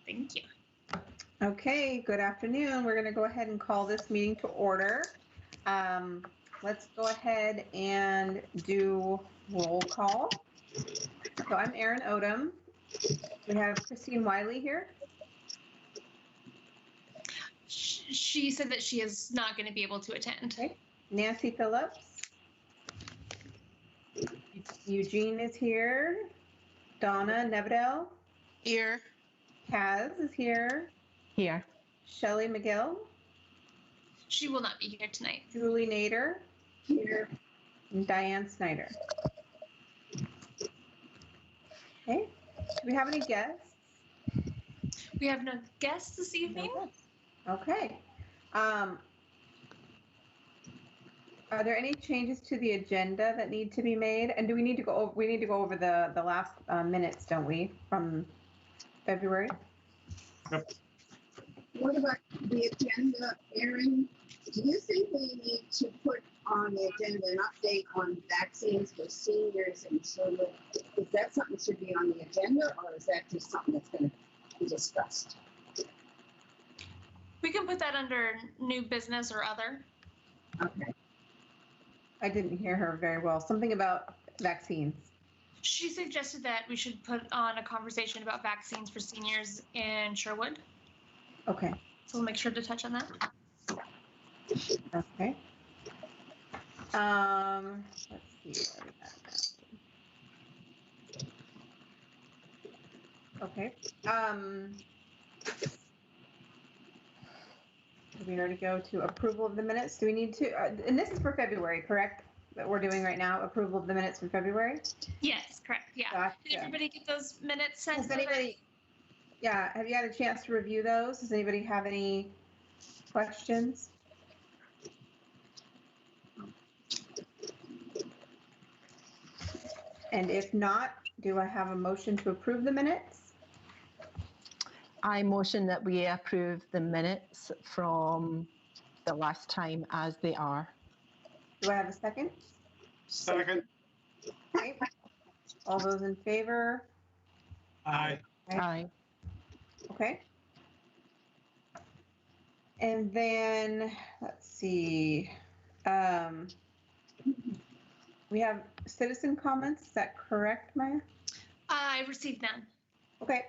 Thank you. Okay, good afternoon. We're going to go ahead and call this meeting to order. Let's go ahead and do roll call. So I'm Erin Odom. We have Christine Wiley here. She said that she is not going to be able to attend. Okay. Nancy Phillips. Eugene is here. Donna Nevedell. Here. Kaz is here. Here. Shelley McGill. She will not be here tonight. Julie Nader. Here. And Diane Snyder. Okay. Do we have any guests? We have no guests this evening. No guests. Okay. Are there any changes to the agenda that need to be made? And do we need to go over, we need to go over the last minutes, don't we, from February? Yep. What about the agenda, Erin? Do you think we need to put on the agenda an update on vaccines for seniors and children? Is that something that should be on the agenda, or is that just something that's going to be discussed? We can put that under new business or other. Okay. I didn't hear her very well. Something about vaccines. She suggested that we should put on a conversation about vaccines for seniors in Sherwood. Okay. So we'll make sure to touch on that. Okay. Let's see where we at now. Okay. Did we already go to approval of the minutes? Do we need to, and this is for February, correct? That we're doing right now, approval of the minutes for February? Yes, correct. Yeah. Gotcha. Did everybody get those minutes sent? Has anybody, yeah, have you had a chance to review those? Does anybody have any questions? And if not, do I have a motion to approve the minutes? I motion that we approve the minutes from the last time as they are. Do I have a second? Second. Okay. All those in favor? Aye. Aye. Okay. And then, let's see. We have citizen comments. Is that correct, Maya? I received none. Okay.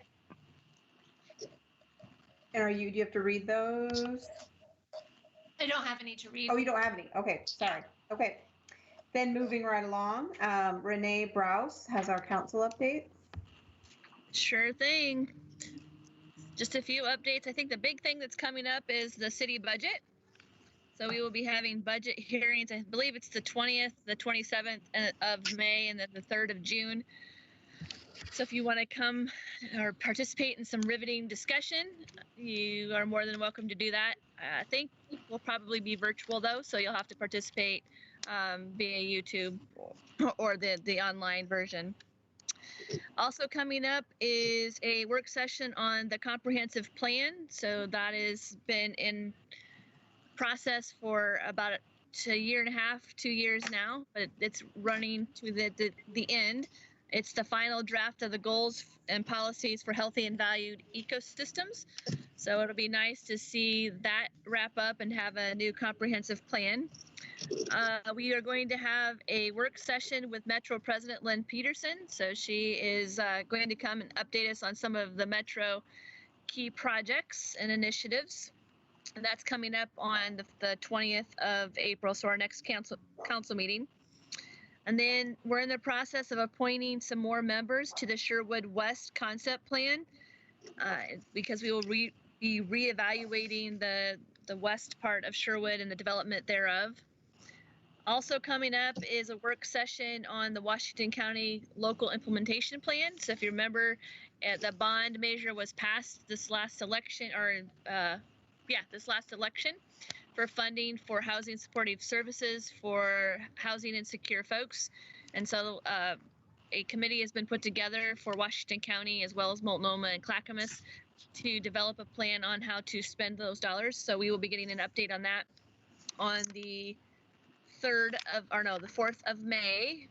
And do you have to read those? I don't have any to read. Oh, you don't have any. Okay, sorry. Okay. Then moving right along, Renee Browse has our council updates. Sure thing. Just a few updates. I think the big thing that's coming up is the city budget. So we will be having budget hearings. I believe it's the 20th, the 27th of May, and then the 3rd of June. So if you want to come or participate in some riveting discussion, you are more than welcome to do that. I think we'll probably be virtual though, so you'll have to participate via YouTube or the online version. Also coming up is a work session on the comprehensive plan. So that has been in process for about a year and a half, 2 years now, but it's running to the end. It's the final draft of the goals and policies for healthy and valued ecosystems. So it'll be nice to see that wrap up and have a new comprehensive plan. We are going to have a work session with Metro President Lynn Peterson. So she is going to come and update us on some of the Metro key projects and initiatives. And that's coming up on the 20th of April, so our next council meeting. And then we're in the process of appointing some more members to the Sherwood West concept plan because we will be reevaluating the west part of Sherwood and the development thereof. Also coming up is a work session on the Washington County local implementation plan. So if you remember, the bond measure was passed this last election, this last election, for funding for housing supportive services for housing insecure folks. And so a committee has been put together for Washington County as well as Multnomah and Clackamas to develop a plan on how to spend those dollars. So we will be getting an update on that on the 4th of May.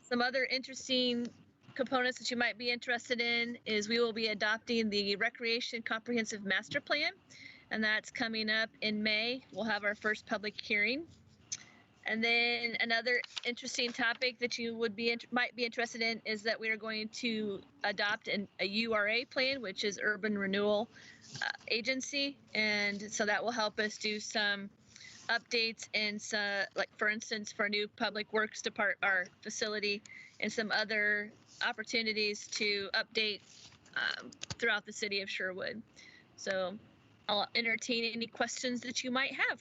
Some other interesting components that you might be interested in is we will be adopting the Recreation Comprehensive Master Plan, and that's coming up in May. We'll have our first public hearing. And then another interesting topic that you might be interested in is that we are going to adopt a URA plan, which is Urban Renewal Agency, and so that will help us do some updates and like for instance for a new public works our facility and some other opportunities to update throughout the city of Sherwood. So I'll entertain any questions that you might have.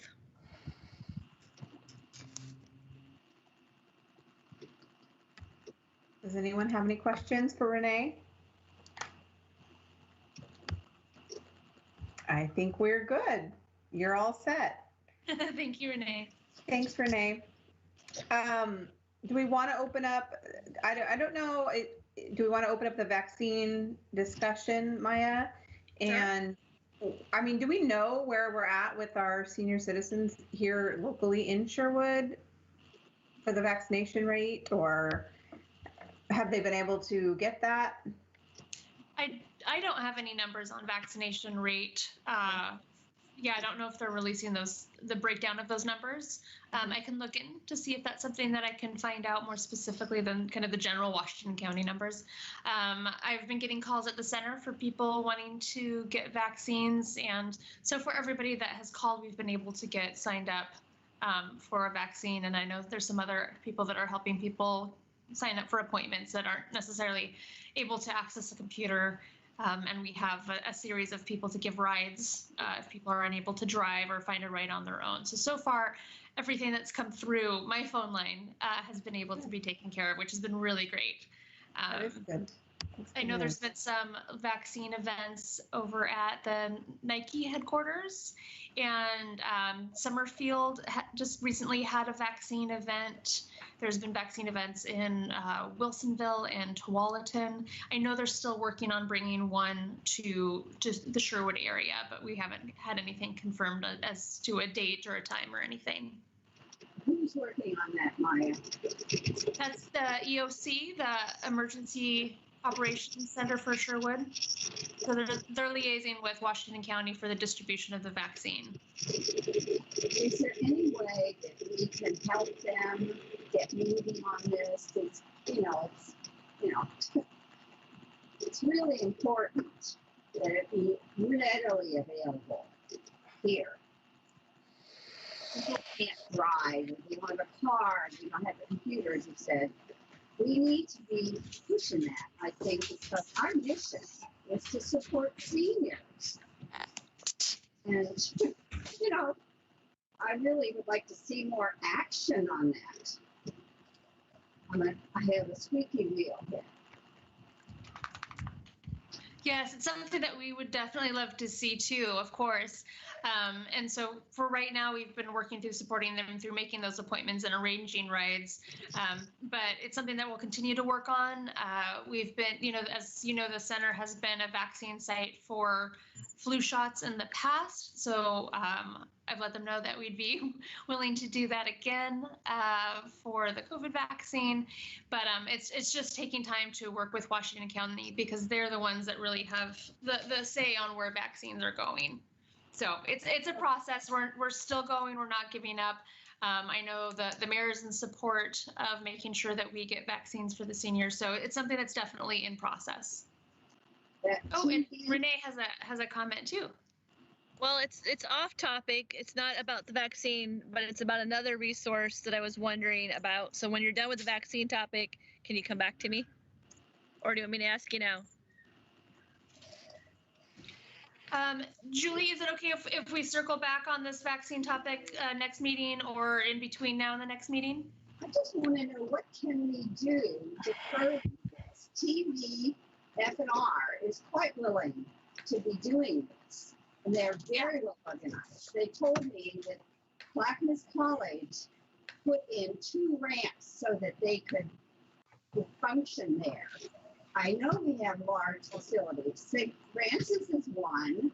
Does anyone have any questions for Renee? I think we're good. You're all set. Thank you, Renee. Thanks, Renee. Do we want to open up, I don't know, do we want to open up the vaccine discussion, Maya? Sure. And I mean, do we know where we're at with our senior citizens here locally in Sherwood for the vaccination rate, or have they been able to get that? I don't have any numbers on vaccination rate. Yeah, I don't know if they're releasing the breakdown of those numbers. I can look in to see if that's something that I can find out more specifically than kind of the general Washington County numbers. I've been getting calls at the center for people wanting to get vaccines. And so for everybody that has called, we've been able to get signed up for a vaccine. And I know there's some other people that are helping people sign up for appointments that aren't necessarily able to access a computer. And we have a series of people to give rides if people are unable to drive or find a ride on their own. So far, everything that's come through my phone line has been able to be taken care of, which has been really great. That is good. I know there's been some vaccine events over at the Nike headquarters, and Summerfield just recently had a vaccine event. There's been vaccine events in Wilsonville and Tualatin. I know they're still working on bringing one to the Sherwood area, but we haven't had anything confirmed as to a date or a time or anything. Who's working on that, Maya? That's the EOC, the Emergency Operations Center for Sherwood. So they're liaising with Washington County for the distribution of the vaccine. Is there any way that we can help them get moving on this? It's, it's really important that it be readily available here. People can't drive, if you don't have a car, if you don't have a computer, as you said. We need to be pushing that, I think, because our mission is to support seniors. And, I really would like to see more action on that. I have a squeaky wheel here. Yes, it's something that we would definitely love to see too, of course. And so for right now, we've been working through supporting them through making those appointments and arranging rides. But it's something that we'll continue to work on. We've been, as you know, the center has been a vaccine site for flu shots in the past. So I've let them know that we'd be willing to do that again for the COVID vaccine. But it's just taking time to work with Washington County because they're the ones that really have the say on where vaccines are going. So it's a process. We're still going. We're not giving up. I know the mayor is in support of making sure that we get vaccines for the seniors. So it's something that's definitely in process. Oh, and Renee has a comment too. Well, it's off topic. It's not about the vaccine, but it's about another resource that I was wondering about. So when you're done with the vaccine topic, can you come back to me? Or do you want me to ask you now? Julie, is it okay if we circle back on this vaccine topic next meeting or in between now and the next meeting? I just want to know, what can we do to further this? TV, FNR is quite willing to be doing this, and they're very well organized. They told me that Clackamas College put in 2 ramps so that they could function there. I know we have large facilities. St. Francis is one.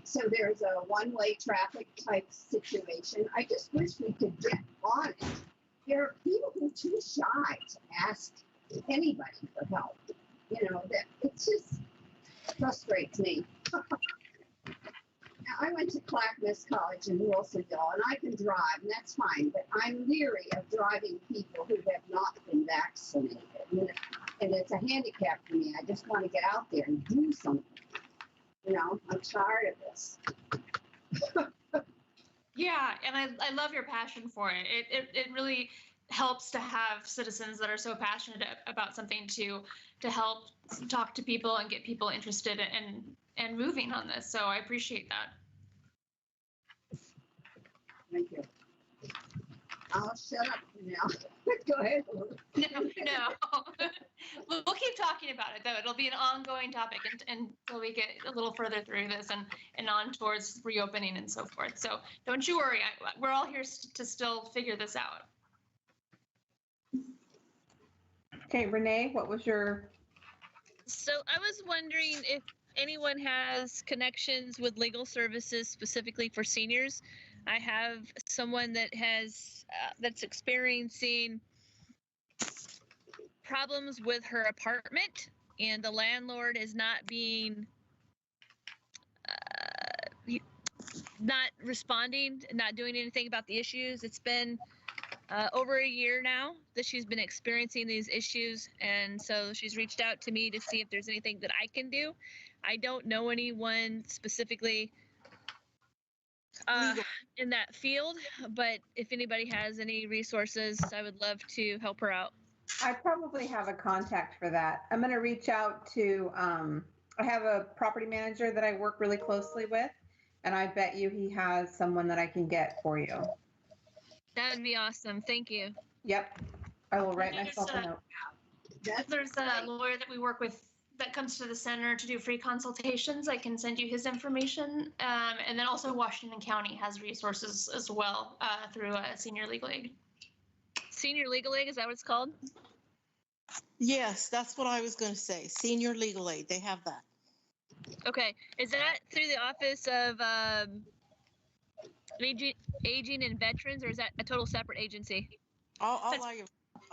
So there's a one-way traffic type situation. I just wish we could get on it. There are people who are too shy to ask anybody for help. You know, that it just frustrates me. Now, I went to Clackamas College in Wilsonville, and I can drive, and that's fine, but I'm leery of driving people who have not been vaccinated. And it's a handicap for me. I just want to get out there and do something. You know, I'm tired of this. Yeah, and I love your passion for it. It really helps to have citizens that are so passionate about something to help talk to people and get people interested and moving on this. So I appreciate that. Thank you. I'll shut up now. Go ahead. No. We'll keep talking about it, though. It'll be an ongoing topic until we get a little further through this and on towards reopening and so forth. So don't you worry. We're all here to still figure this out. Okay, Renee, what was your? So I was wondering if anyone has connections with legal services specifically for seniors. I have someone that has that's experiencing problems with her apartment, and the landlord is not being not responding, not doing anything about the issues. It's been over a year now that she's been experiencing these issues, and so she's reached out to me to see if there's anything that I can do. I don't know anyone specifically in that field, but if anybody has any resources, I would love to help her out. I probably have a contact for that. I'm going to reach out to, I have a property manager that I work really closely with, and I bet you he has someone that I can get for you. That would be awesome. Thank you. Yep. I will write myself a note. There's a lawyer that we work with that comes to the center to do free consultations. I can send you his information. And then also Washington County has resources as well through Senior Legal Aid. Senior Legal Aid, is that what it's called? Yes, that's what I was going to say. Senior Legal Aid, they have that. Okay. Is that through the Office of Aging and Veterans, or is that a total separate agency?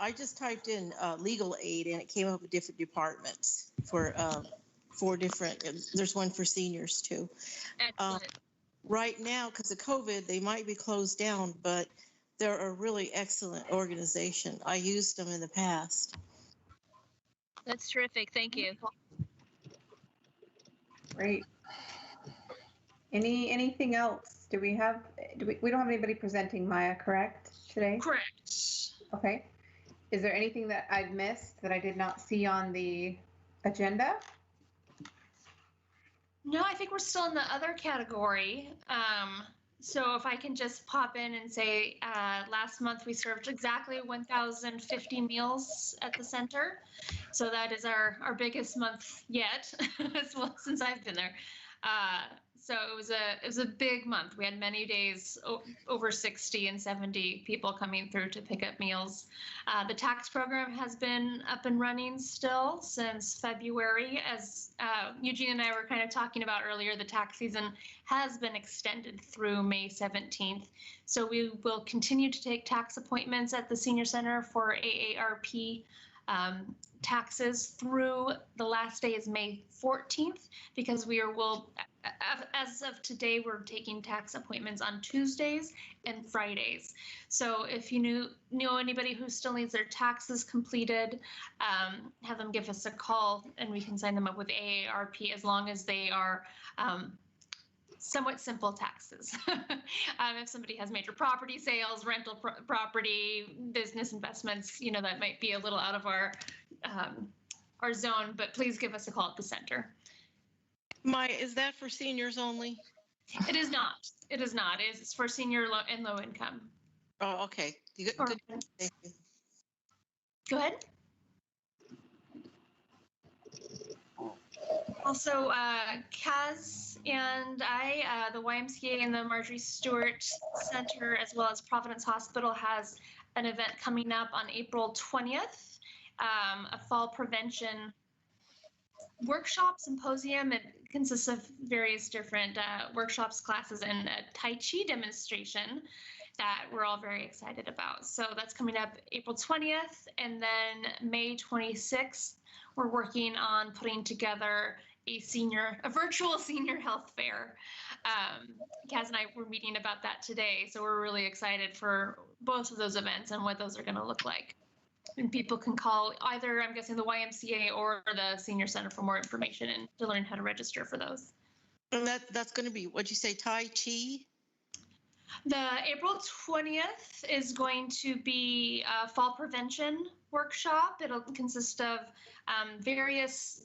I just typed in legal aid, and it came up with different departments for 4 different. There's one for seniors too. Excellent. Right now, because of COVID, they might be closed down, but they're a really excellent organization. I used them in the past. That's terrific. Thank you. Great. Anything else? We don't have anybody presenting, Maya, correct, today? Correct. Okay. Is there anything that I've missed that I did not see on the agenda? No, I think we're still in the other category. So if I can just pop in and say, last month we served exactly 1,050 meals at the center. So that is our biggest month yet, as well, since I've been there. So it was a big month. We had many days over 60 and 70 people coming through to pick up meals. The tax program has been up and running still since February. As Eugene and I were kind of talking about earlier, the tax season has been extended through May 17th. So we will continue to take tax appointments at the Senior Center for AARP taxes through the last day is May 14th, because as of today, we're taking tax appointments on Tuesdays and Fridays. So if you know anybody who still needs their taxes completed, have them give us a call and we can sign them up with AARP, as long as they are somewhat simple taxes. If somebody has major property sales, rental property, business investments, that might be a little out of our zone, but please give us a call at the center. Maya, is that for seniors only? It is not. It is not. It's for senior and low income. Oh, okay. Good. Thank you. Go ahead. Also, Kaz and I, the YMCA and the Marjorie Stewart Center, as well as Providence Hospital, has an event coming up on April 20th, a fall prevention workshop symposium. It consists of various different workshops, classes, and a Tai Chi demonstration. that we're all very excited about. So that's coming up April 20th, and then May 26th, we're working on putting together a virtual senior health fair. Kaz and I were meeting about that today, so we're really excited for both of those events and what those are going to look like. And people can call either, I'm guessing, the YMCA or the Senior Center for more information and to learn how to register for those. And that's going to be, what'd you say, Tai Chi? The April 20th is going to be a fall prevention workshop. It'll consist of various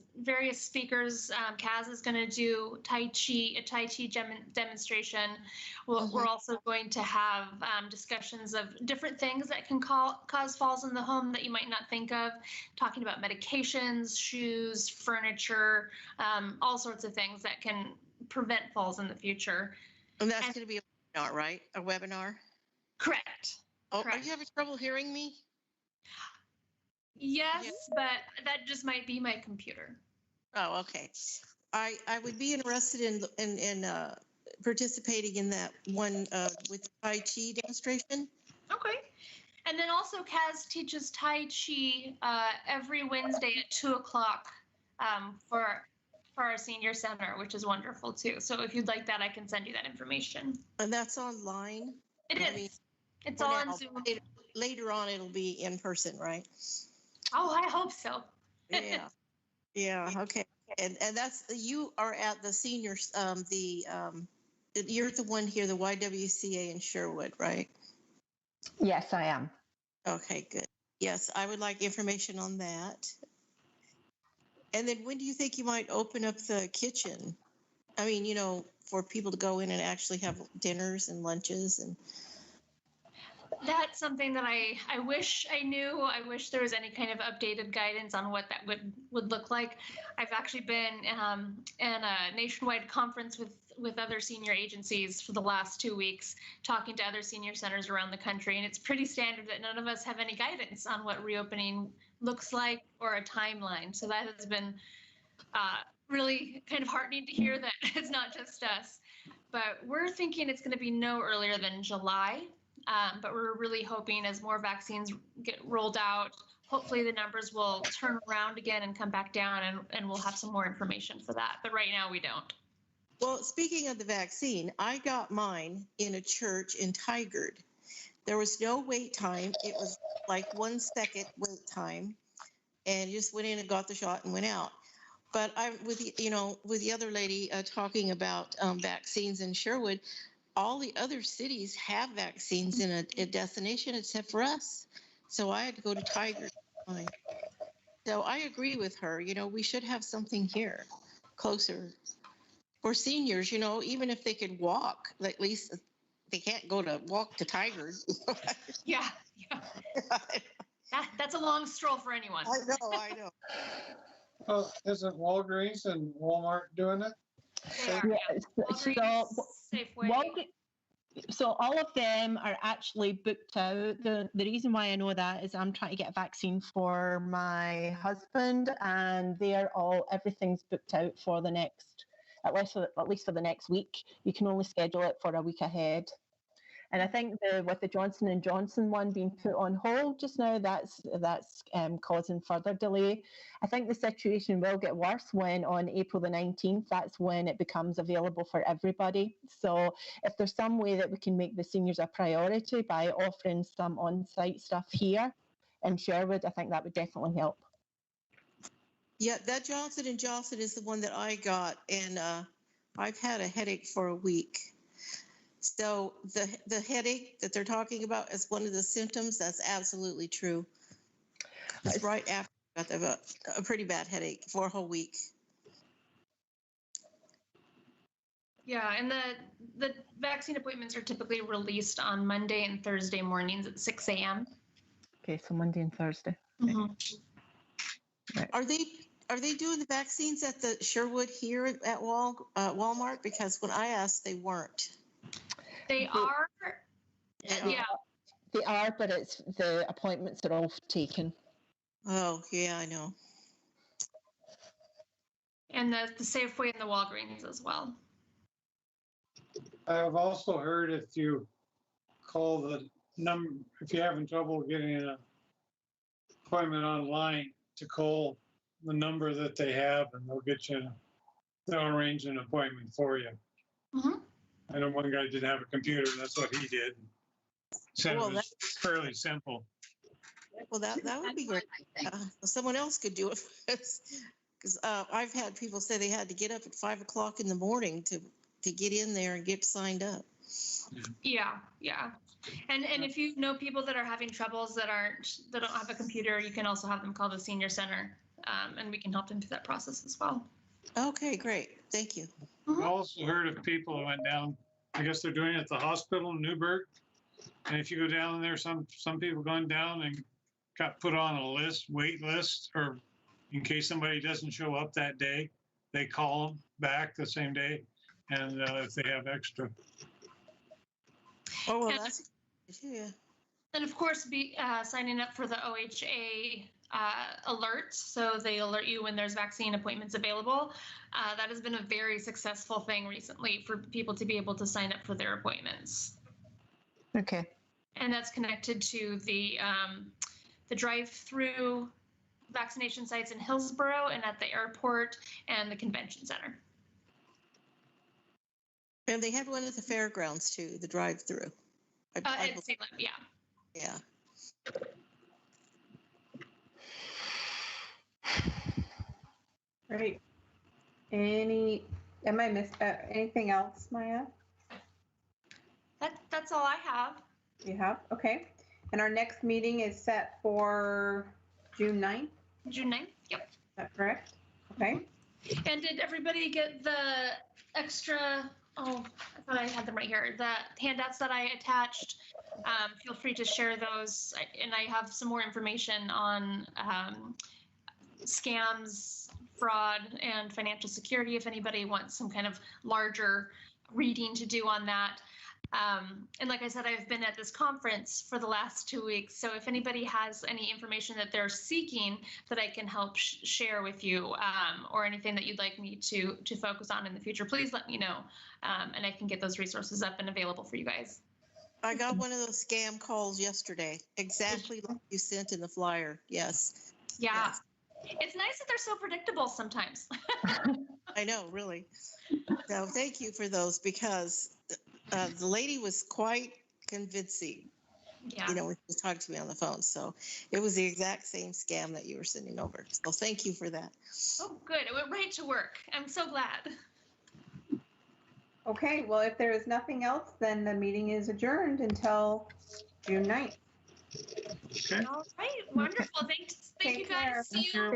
speakers. Kaz is going to do a Tai Chi demonstration. We're also going to have discussions of different things that can cause falls in the home that you might not think of, talking about medications, shoes, furniture, all sorts of things that can prevent falls in the future. And that's going to be a webinar, right? A webinar? Correct. Oh, Correct. Are you having trouble hearing me? Yes, Yeah. but that just might be my computer. Oh, okay. I would be interested in participating in that one with the Tai Chi demonstration. Okay. And then also Kaz teaches Tai Chi every Wednesday at 2:00 for our senior center, which is wonderful too. So if you'd like that, I can send you that information. And that's online? It I is. mean, It's for all now. on Zoom. Later on, it'll be in person, right? Oh, I hope so. Yeah. Yeah. Okay. And that's, you are at the seniors, you're the one here, the YWCA in Sherwood, right? Yes, I am. Okay, good. Yes, I would like information on that. And then when do you think you might open up the kitchen? I mean, for people to go in and actually have dinners and lunches and. That's something that I wish I knew. I wish there was any kind of updated guidance on what that would look like. I've actually been in a nationwide conference with other senior agencies for the last 2 weeks, talking to other senior centers around the country. And it's pretty standard that none of us have any guidance on what reopening looks like or a timeline. So that has been really kind of heartening to hear that it's not just us. But we're thinking it's going to be no earlier than July. But we're really hoping as more vaccines get rolled out, hopefully the numbers will turn around again and come back down, and we'll have some more information for that. But right now we don't. Well, speaking of the vaccine, I got mine in a church in Tigard. There was no wait time. It was like 1 second wait time, and you just went in and got the shot and went out. But with the other lady talking about vaccines in Sherwood, all the other cities have vaccines in a destination except for us. So I had to go to Tigard. So I agree with her. We should have something here closer for seniors, even if they could walk, at least they can't walk to Tigard. Yeah. That's a long stroll for anyone. I know. Oh, isn't Walgreens and Walmart doing it? They are, yeah. Walgreens, Safeway. So all of them are actually booked out. The reason why I know that is I'm trying to get a vaccine for my husband, and everything's booked out for the next, at least for the next week. You can only schedule it for a week ahead. And I think with the Johnson & Johnson one being put on hold just now, that's causing further delay. I think the situation will get worse when on April the 19th, that's when it becomes available for everybody. So if there's some way that we can make the seniors a priority by offering some on-site stuff here in Sherwood, I think that would definitely help. Yeah, that Johnson & Johnson is the one that I got, and I've had a headache for a week. So the headache that they're talking about is one of the symptoms. That's absolutely true. It's right after I got a pretty bad headache for a whole week. Yeah, and the vaccine appointments are typically released on Monday and Thursday mornings at 6 a.m. Okay, so Monday and Thursday. Mm-hmm. Right. Are they doing the vaccines at the Sherwood here at Walmart? Because when I asked, they weren't. They are. Yeah. They are, but the appointments are all taken. Oh, yeah, I know. And the Safeway and the Walgreens as well. I have also heard if you call the number, if you're having trouble getting an appointment online, to call the number that they have and they'll arrange an appointment for you. Mhm. I know one guy didn't have a computer, and that's what he did. Said it Well, was fairly simple. Well, that would be great. I think. Someone else could do it because I've had people say they had to get up at 5 o'clock in the morning to get in there and get signed up. Yeah, yeah. And if you know people that are having troubles that don't have a computer, you can also have them call the senior center, and we can help them through that process as well. Okay, great. Thank you. I also heard of people who went down, I guess they're doing it at the hospital in Newburgh. And if you go down there, some people gone down and got put on a wait list, or in case somebody doesn't show up that day, they call them back the same day, and if they have extra. Oh, well, And- that's, yeah. And of course, be signing up for the OHA alerts, so they alert you when there's vaccine appointments available. That has been a very successful thing recently for people to be able to sign up for their appointments. Okay. And that's connected to the drive-through vaccination sites in Hillsborough and at the airport and the convention center. And they had one at the fairgrounds too, the drive-through. At Salem, yeah. Yeah. Great. Am I missed anything else, Maya? That's all I have. You have? Okay. And our next meeting is set for June 9th, June 9th, yep. is that correct? Okay. And did everybody get the extra, oh, I thought I had them right here, the handouts that I attached? Feel free to share those. And I have some more information on scams, fraud, and financial security if anybody wants some kind of larger reading to do on that. And like I said, I've been at this conference for the last 2 weeks. So if anybody has any information that they're seeking that I can help share with you, or anything that you'd like me to focus on in the future, please let me know. And I can get those resources up and available for you guys. I got one of those scam calls yesterday, exactly like you sent in the flyer. Yes. Yeah. Yes. It's nice that they're so predictable sometimes. I know, really. No, thank you for those because the lady was quite convincing, Yeah. you know, when she was talking to me on the phone. So it was the exact same scam that you were sending over. So thank you for that. Oh, good. It went right to work. I'm so glad. Okay, well, if there is nothing else, then the meeting is adjourned until June 9th. Okay. All right. Wonderful. Thank you Take care. guys. See you.